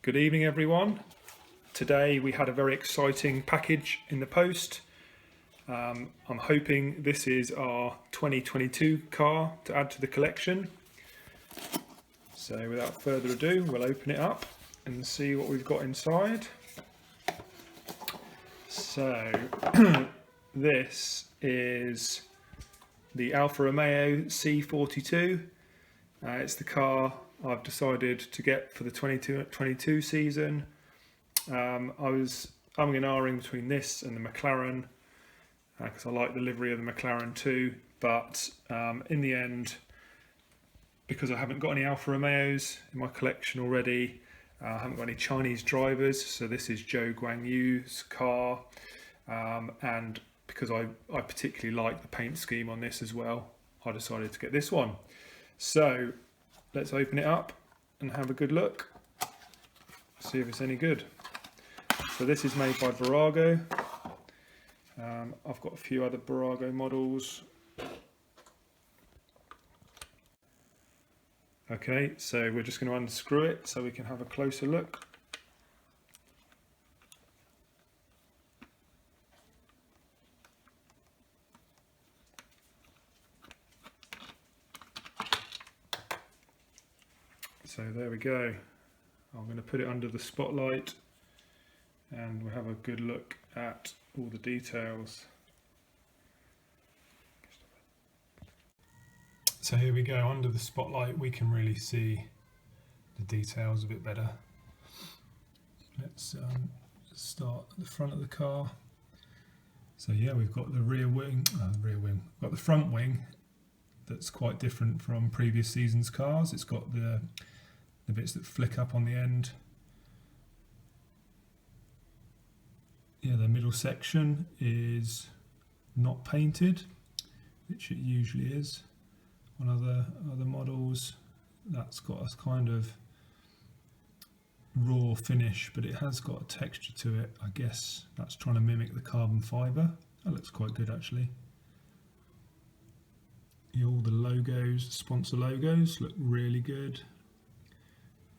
Good evening everyone. Today we had a very exciting package in the post. I'm hoping this is our 2022 car to add to the collection. So without further ado, we'll open it up and see what we've got inside. So this is the Alfa Romeo C42. It's the car I've decided to get for the 2022 season. I was umming and ahhing between this and the McLaren because I like the livery of the McLaren too, but in the end, because I haven't got any Alfa Romeos in my collection already, I haven't got any Chinese drivers, so this is Zhou Guanyu's car, and because I particularly like the paint scheme on this as well, I decided to get this one. So let's open it up and have a good look, see if it's any good. So this is made by BBurago. I've got a few other BBurago models. Okay, so we're just going to unscrew it so we can have a closer look. So there we go. I'm going to put it under the spotlight and we'll have a good look at all the details. So here we go, under the spotlight we can really see the details a bit better. Let's start at the front of the car. So yeah, we've got the rear wing, we've got the front wing that's quite different from previous season's cars. It's got the bits that flick up on the end. Yeah, the middle section is not painted, which it usually is on other models. That's got a kind of raw finish, but it has got a texture to it. I guess that's trying to mimic the carbon fibre. That looks quite good actually. Yeah, all the logos, sponsor logos, look really good.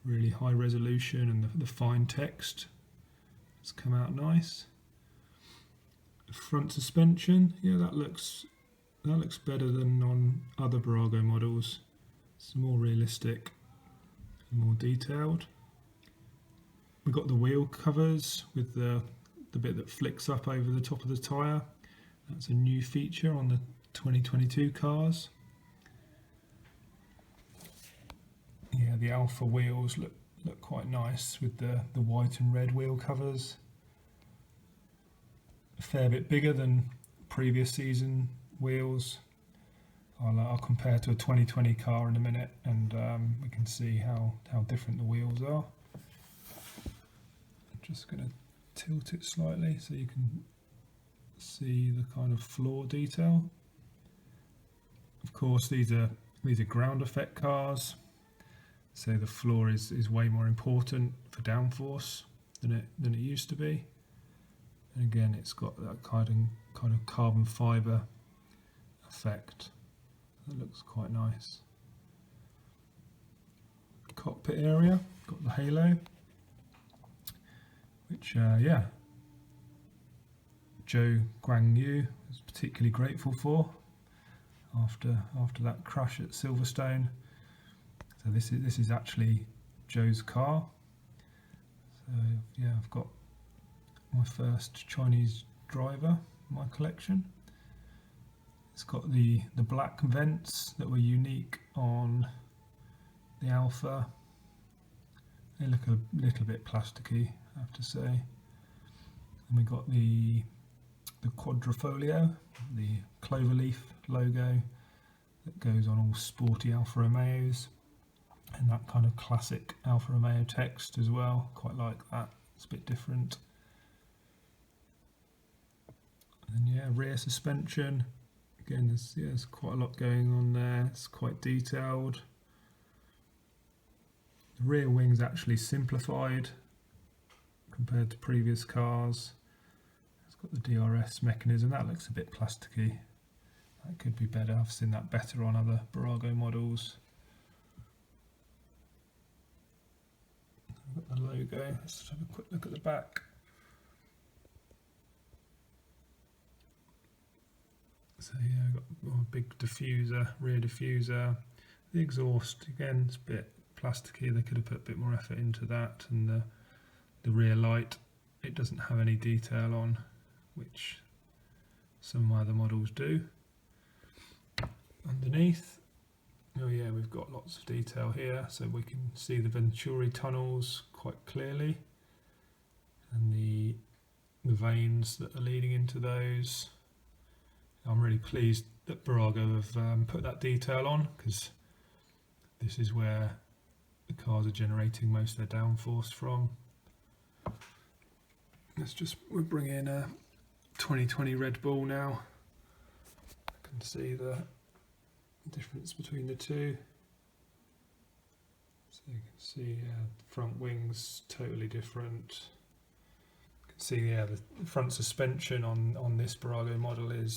Really high resolution, and the fine text has come out nice. The front suspension, yeah, that looks better than on other BBurago models. It's more realistic, more detailed. We've got the wheel covers with the bit that flicks up over the top of the tyre. That's a new feature on the 2022 cars. Yeah, the Alfa wheels look quite nice with the white and red wheel covers. A fair bit bigger than previous season wheels. I'll compare to a 2020 car in a minute, and we can see how different the wheels are. I'm just going to tilt it slightly so you can see the kind of floor detail. Of course, these are ground effect cars. So the floor is way more important for downforce than it used to be. And again, it's got that kind of carbon fibre effect. That looks quite nice. Cockpit area, got the halo, which yeah, Zhou Guanyu was particularly grateful for after that crash at Silverstone. So this is actually Zhou's car. So yeah, I've got my first Chinese driver in my collection. It's got the black vents that were unique on the Alfa. They look a little bit plasticky, I have to say. And we got the quadrifolio, the cloverleaf logo that goes on all sporty Alfa Romeos. And that kind of classic Alfa Romeo text as well, quite like that. It's a bit different. And yeah, rear suspension. Again, there's quite a lot going on there. It's quite detailed. The rear wing's actually simplified compared to previous cars. It's got the DRS mechanism. That looks a bit plasticky. That could be better. I've seen that better on other BBurago models. I've got the logo. Let's have a quick look at the back. So yeah, I've got a big diffuser, rear diffuser. The exhaust, again, it's a bit plasticky. They could have put a bit more effort into that. And the rear light, it doesn't have any detail on, which some of my other models do. Underneath, oh yeah, we've got lots of detail here, so we can see the Venturi tunnels quite clearly, and the veins that are leading into those. I'm really pleased that BBurago have put that detail on, because this is where the cars are generating most of their downforce from. We'll bring in a 2020 Red Bull now. I can see the difference between the two. So you can see the front wings totally different. You can see the front suspension on this BBurago model it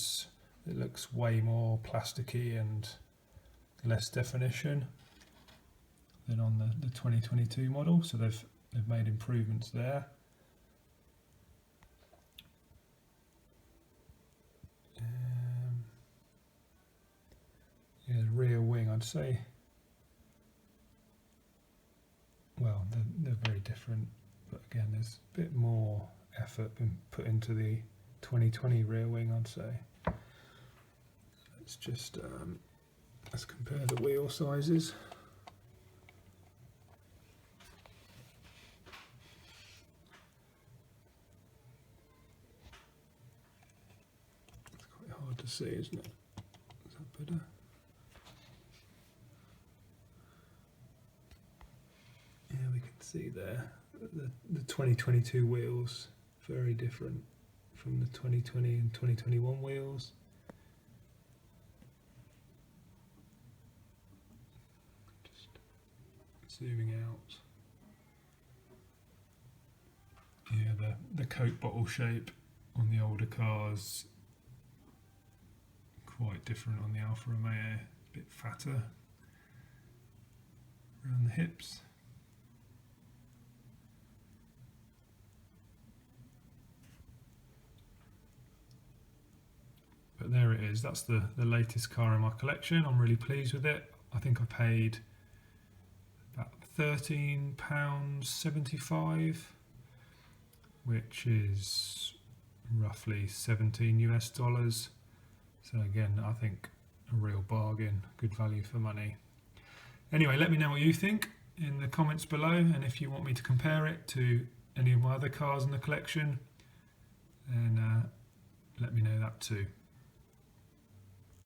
looks way more plasticky and less definition than on the 2022 model. So they've made improvements there. Yeah, the rear wing, I'd say, well, they're very different, but again, there's a bit more effort been put into the 2020 rear wing, I'd say. Let's compare the wheel sizes. It's quite hard to see, isn't it? Is that better? Yeah, we can see there the 2022 wheels, very different from the 2020 and 2021 wheels. Just zooming out. Yeah, the Coke bottle shape on the older cars, quite different on the Alfa Romeo, a bit fatter around the hips. But there it is, that's the latest car in my collection. I'm really pleased with it. I think I paid about £13.75, which is roughly 17 US dollars. So again, I think a real bargain, good value for money. Anyway, let me know what you think in the comments below, and if you want me to compare it to any of my other cars in the collection, then let me know that too.